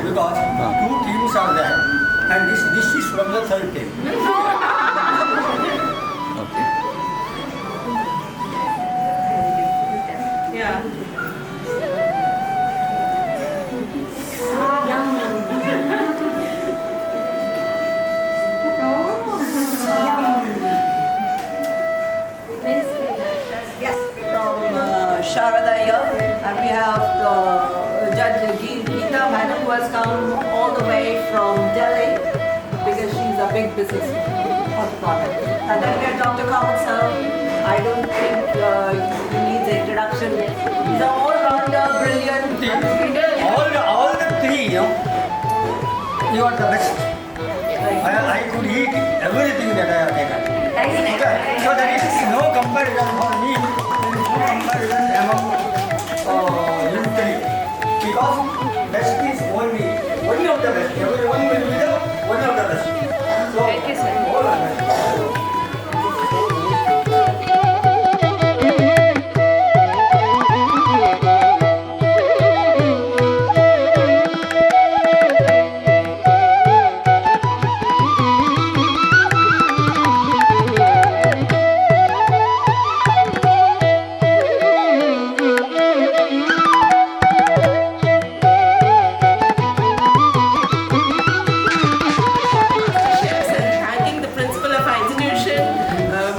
because two teams are there, and this dish is from the third team. Okay. Yeah. Sharada here, and we have Judge Geeta Madam, who has come all the way from Delhi because she's a big business for the product. And then we have Dr. Kamal sir. I don't think he needs introduction. He's an all-rounder, brilliant. All the three, you are the best. I could eat everything that I have taken. Okay. So there is no comparison for me. There is no comparison among you three. Because best is one of the best. Everyone will be the one of the best. So Thank you, sir. all are best. Chefs and thanking the principal of our institution,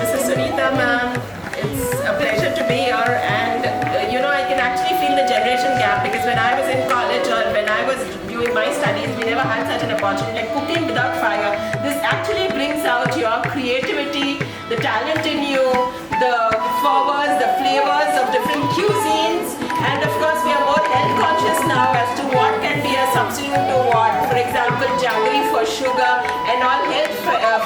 Mrs. Sunita ma'am. It's a pleasure to be here, and I can actually feel the generation gap because when I was in college or when I was doing my studies, we never had such an opportunity. Like cooking without fire, this actually brings out your creativity, the talent in you, the flavors, of different cuisines, and of course we are more health conscious now as to what can be a substitute to what. For example, jaggery for sugar and all health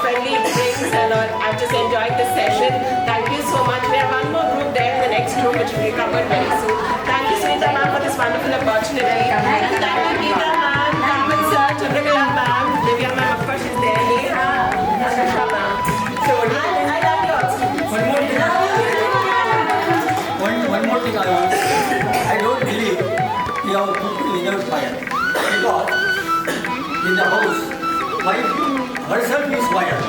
friendly drinks and all. I'm just enjoying the session. Thank you so much. We have one more group there in the next room which will be covered very soon. Thank you, Sunita ma'am, for this wonderful opportunity. And thank you, Geeta ma'am, Kamal sir, Chandrakala ma'am, Divya ma'am, of course, is there. Neha, Asha ma'am. So, I love you also. One more thing I want to say. I don't believe you have cooked without fire. Because in the house, wife herself is fire.